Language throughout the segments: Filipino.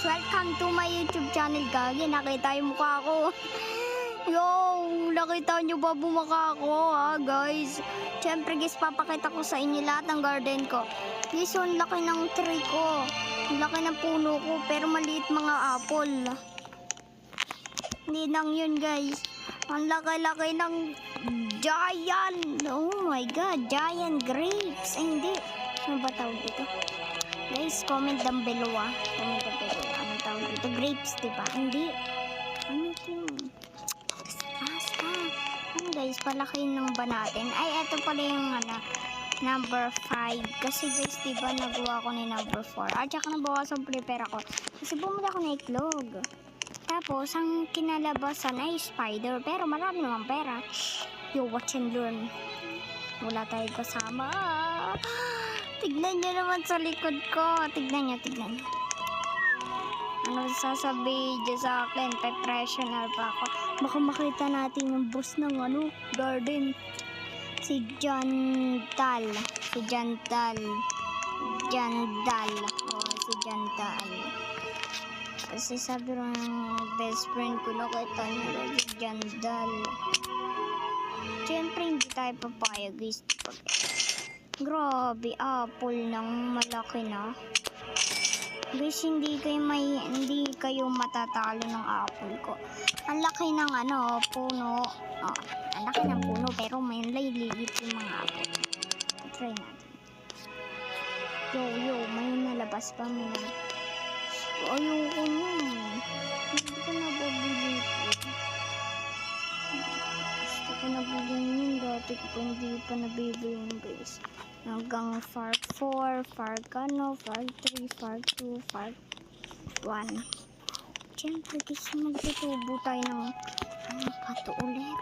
welcome to my YouTube channel. Gagi, nakita yung mukha ko. Yo, nakita nyo ba bumaka ko ha guys? Siyempre guys, papakita ko sa inyo lahat ng garden ko. Guys, ang laki ng tree ko. Ang laki ng puno ko, pero maliit mga apple. Hindi lang yun guys. Ang laki-laki ng giant. Oh my god, giant grapes. Ay hindi. Ano ba tawag dito? Guys, comment down below ah. Comment down below. Anong tawag dito? Grapes, diba? Hindi. Ano ito? Basta. Ano guys, palakihin ng ba natin? Ay, eto pala yung number 5. Kasi guys, diba, nagawa ko ni number 4. At saka nabawasan prepare ako. Kasi bumili ako ng itlog. Tapos, ang kinalabasan ay spider. Pero marami naman pera. Yo, watch and learn. Wala tayong kasama. Tignan nyo naman sa likod ko. Tignan nyo. Ano sasabihin dyan sa akin? Professional pa ako. Baka makita natin yung boss ng garden. Si Jantal. Si Jantal. Kasi sabi rin ng best friend ko, nakita nyo si Jantal. Siyempre hindi tayo papayag guys. Grabe, apple ng malaki na. Guys, hindi kayo matatalo ng apple ko. Ang laki ng puno. Oh, ang laki ng puno pero may lilit yung mga apple. Try natin. Yo, may nalabas pa may ayoko nun. Hindi ko nababili ko. Gusto ko nabili yun. Dati ko hindi pa nabibili yun guys. Hanggang Fark 4, Fark 3, Fark 2, Fark 1. Siyempre guys, magtutubo tayo ng pato ulit.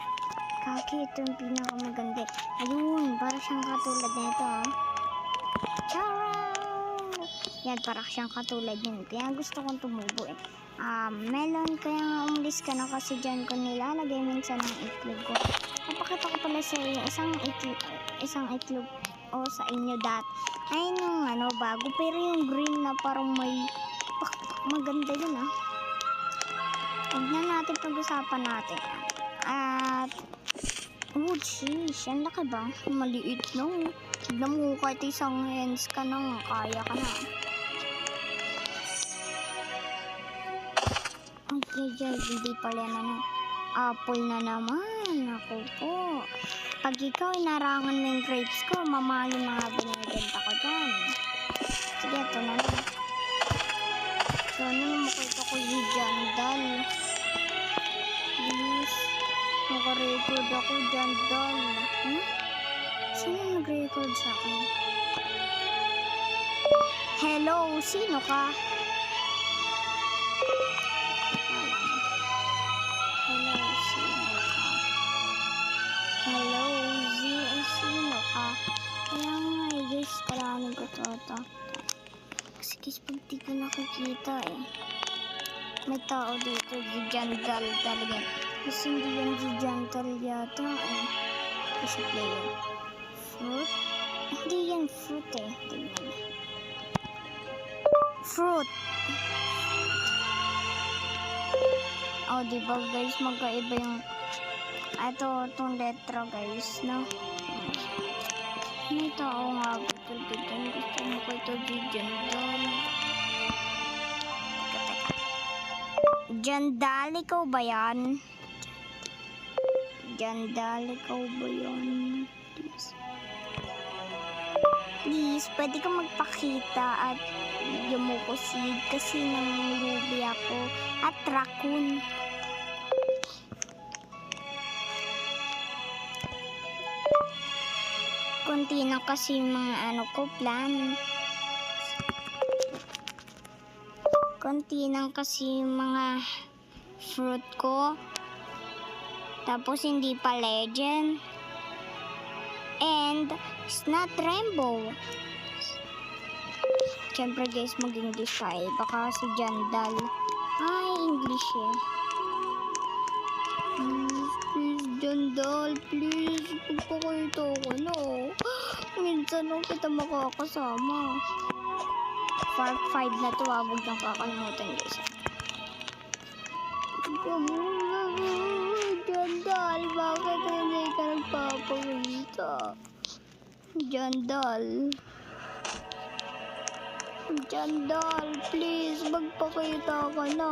Kaki, ito yung pinakamaganda. Ayun, para siyang katulad nito ha. Ciao! Yan, para siyang katulad yun. Kaya gusto kong tumubo eh. Melon, kaya nga umalis ka na kasi dyan ko nilalagay minsan ng itlog ko. Napakita ko pala sa isang itlog o sa inyo ay nung bago, pero yung green na parang may maganda yun ah. Tignan natin, pag-usapan natin at sheesh, ang laki ba? Maliit no. Tignan mo, kahit isang hands ka na, kaya ka na. Okay, hindi pala apple na naman. Ako po. Pag ikaw inarangan mo yung grapes ko, mamahal yung mga binibenta ko dyan. Sige, ito na lang. So, ano makita ko yung Jandal? Please. Naka-record ako, Jandal. Sino nag-record sa akin? Hello, sino ka? Kaya nga guys, kailangan ko ito. Kasi guys, pag di ko nakikita may tao dito, si Jantal talaga. Kasi hindi yan si Jantal yata kasi player. Fruit? Hindi yan fruit tignan. Fruit! Oh, diba guys, magkaiba yung itong letra guys, no? May tao nga gusto mo ko ito dyan. Teka. Jandal, ikaw ba yan? Please, pwede ka magpakita at bigyan mo ko seed kasi nangurubi ako at raccoon. Konti na kasi mga plan. Konti na kasi mga fruit ko. Tapos hindi pa legend. And it's not rainbow. Siyempre guys, mag-English tayo. Baka si Jandal. Ay, English Please, Jandal, please. Pagpakita ko na. Minsan lang kita makakasama. Part 5 na to, huwag niyong kakalimutan guys. Jandal, bakit hindi ka nagpapakita? Jandal. Jandal, please, magpakita ka na.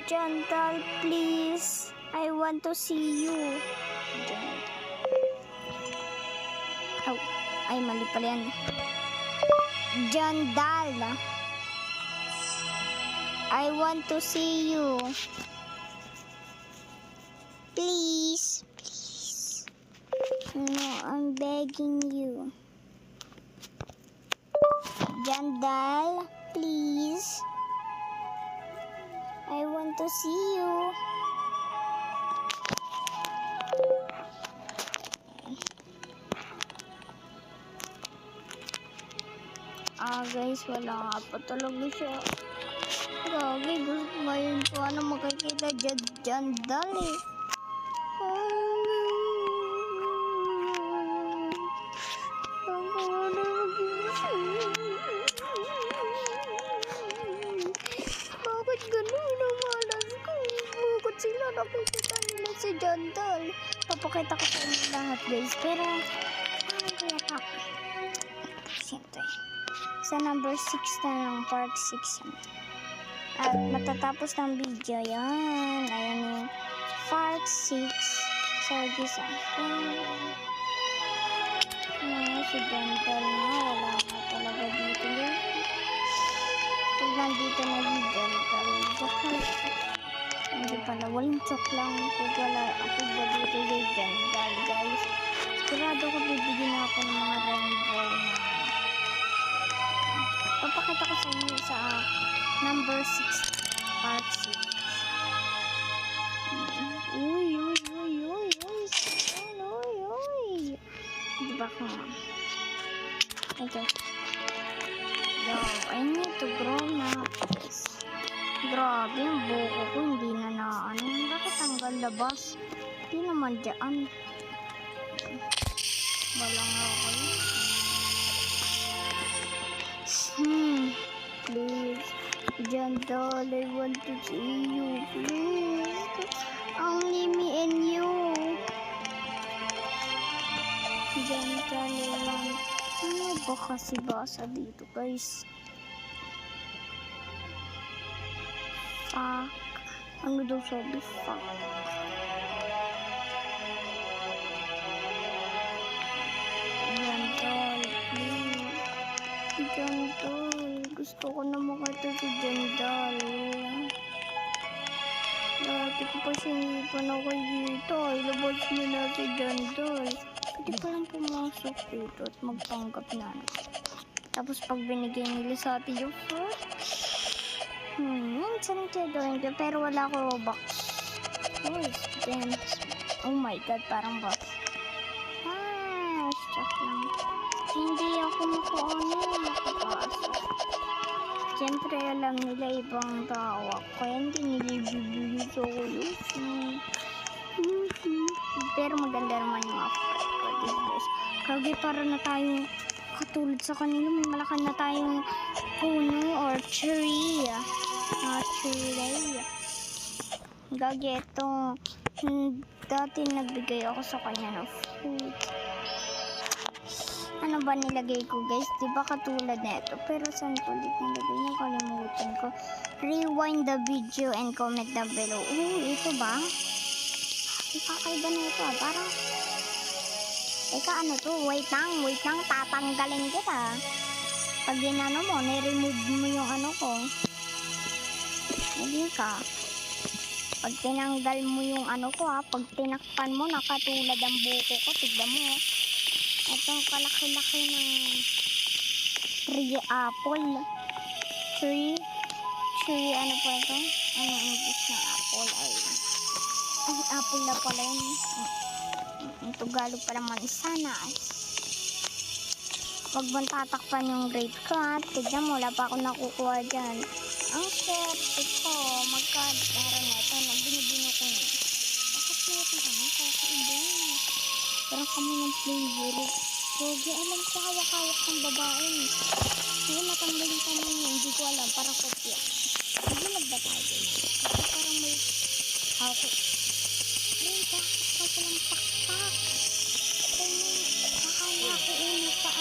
Jandal, please. I want to see you. Oh, ay mali pala yan. Jandal. I want to see you. Please. Please. No, I'm begging you. Jandal, please. I want to see you. Guys, wala nga pa talaga siya. Grabe, gusto ngayon ko na makikita Jandal eh. Bakit ganun ang malas ko? Bakit sila nakikita nila si Jandal? Papakita ko sa inyo lahat guys. Pero, ano kaya pa? Siyempre. Sa number 6 na lang, part 6. At matatapos ng video, yan. Ayan yung part 6. So, guys, si Jandal na. Wala ka talaga dito. Pag nandito na si Jandal, hindi pala. Walang chok lang. Pag wala ako ba dito si Jandal, guys. Sigurado ko bibigyan ako ng mga rainbow na papakita ko sa inyo sa number 6 part 6. Uy. Diba ko nga? Okay. Yo, I need to grow na. Grabe, yung buko ko hindi na ano. Bakit tanggal labas? Hindi naman dyan. Balang ako. Please, Jandal, I want to see you, please. Only me and you. Jandal, I want. Ano ba kasi basa dito, guys? Fuck. Ano daw sabi? Fuck. Jandal, please. Jandal. Gusto ko na makita si Jandal. Dati ko pa siya pa nakikita. Ilabas niya na si Jandal. Hindi pa lang pumasok dito at magpanggap na. Tapos pag binigay nila sa atin yung saan siya doon? Pero wala ko box. Oh my god, parang box. Shock lang. Hindi ako makapasok. Siyempre, alam nila ibang tao ako. Kaya hindi nilibibigay sa ko yun. Pero maganda naman yung effort ko. Kagi para na tayong katulad sa kanila. May malakan na tayong puno or tree. Tree. Gagi, ito. Dati nagbigay ako sa kanya ng food. Ano ba nilagay ko guys? Diba katulad na ito? Pero saan ko ulit nilagay niya? Kalimutan ko. Rewind the video and comment down below. Ito ba? Kakaiba na ito Parang teka, ano to? Wait lang. Tatanggalin kita. Pag ginano mo, niremove mo yung ano ko. Hindi ka. Pag tinanggal mo yung ano ko pag tinakpan mo, nakatulad ang buko ko. Tignan mo. Itong kalaki-laki ng tree apple. Tree, ano pa ito? Ano ang English na apple? Ay, apple na pala yun. Ang Tagalog pala mansanas. Huwag mong tatakpan yung grade ko Tignan mo, wala pa ako nakukuha dyan. Ang swerte ko. Magkadara na ito. Nagbinibino ko yun. Bakit na ito? Ano? Kakaibin. Parang kami ng flavor. Pogi, alam ko hawak-hawak ng babae. Ngayon natanggal yung kamay niya. Hindi ko alam. Parang kopya. Hindi nagbatay guys. Kasi parang may hawak. Ay, bakit ka palang pakpak? Ay, akala ko una pa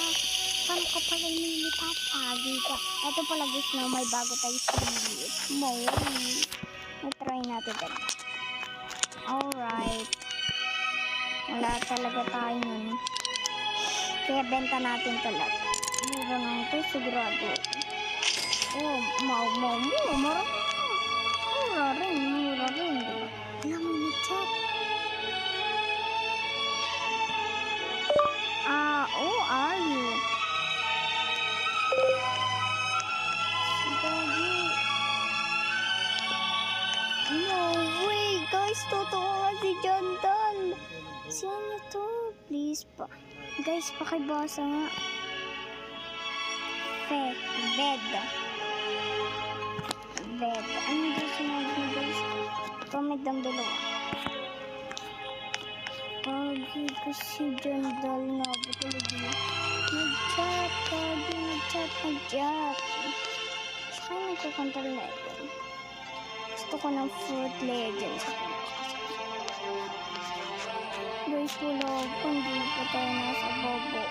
paano ka pala nilipat? Agi ka. Ito pala guys na may bago tayo sa mall. I-try natin din. Alright. Wala talaga tayo nun. Kaya benta natin talaga. Mura nang ito, sigurado. Oh, mura rin, diba? Wala mo na chat. Who are you? No way, guys, totoo nga si Jandan. Sino to? Please pa. Guys, pakibasa nga. Bed. Ano yung sinabi mo guys? Comment down below. Pagi kasi Jandal na. Butulog na. Nag-chat. Saka nagkakontrol na ito. Gusto ko ng Fruit Legends. Guys, wala pa. Hindi pa tayo nasa bobo.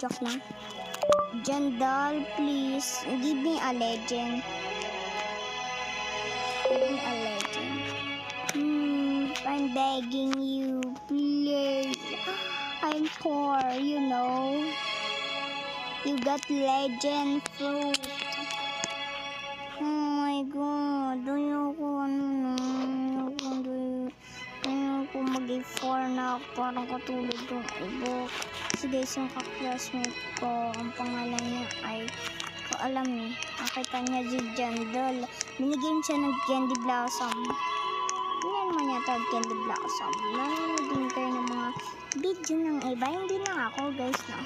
Joke lang. Jandal, please give me a legend. I'm begging you, please. I'm poor, you know. You got legend fruit. Oh my god, ayoko mag-4 na parang katulad yung ibo. Kasi guys, yung ka-classmate ko, ang pangalan niya ay, ko alam eh, nakita niya si Jandal. Binigyan siya ng Candy Blossom. Hindi naman niya tawag Candy Blossom. Nanonood din kayo ng mga video ng iba. Hindi lang ako guys, no.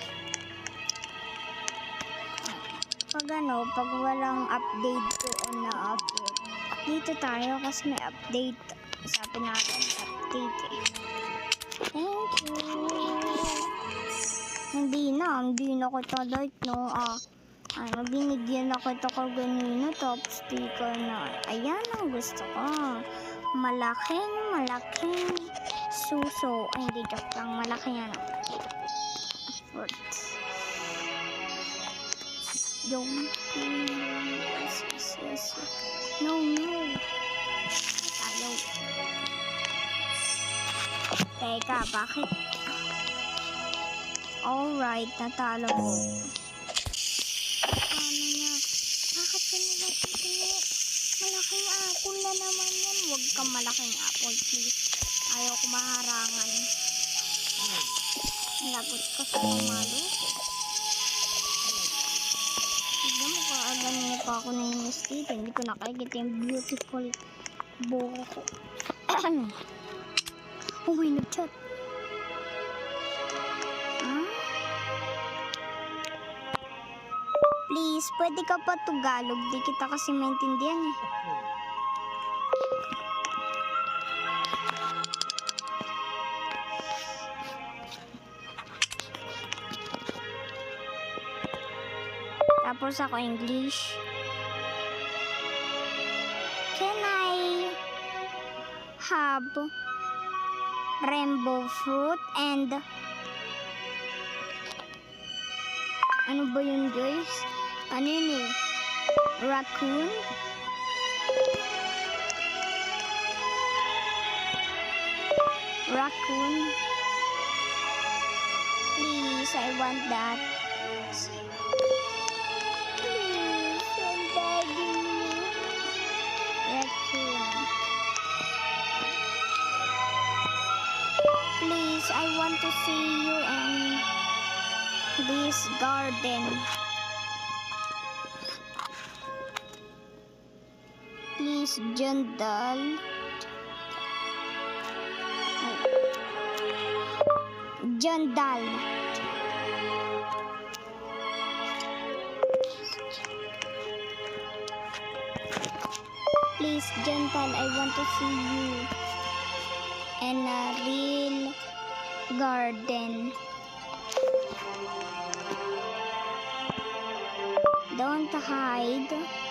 Pag walang update doon na upload, dito tayo kasi may update. Sabi natin update eh. Thank you. Hindi na kita like no. Binigyan na kita kaganina tapos sticker na. Ayan ang gusto ko. Malaking suso. Ay, hindi joke lang. Malaki yan. Fruit. Yung yes. No. Tayo. Teka, bakit? Alright, natalo ko. Ano nga? Bakit ka nila titingi? Malaking apple na naman yan. Huwag kang malaking apple, please. Ayaw ko maharangan. Lagot ka sa pamalo ko. Tignan mo ka, ganyan pa ako na yung dito. Hindi ko nakikita yung beautiful buko ko. Oh, may nag-chat. Please, pwede ka pa Tagalog. Di kita kasi maintindihan eh. Tapos ako English. Can I have rainbow fruit and ano ba yun guys? Ano yun eh? Raccoon? Please, I want that. Please, I'm begging you. Raccoon. Please, I want to see you in this garden. Please, Jandal. please, gentle. I want to see you. And a real garden. Don't hide.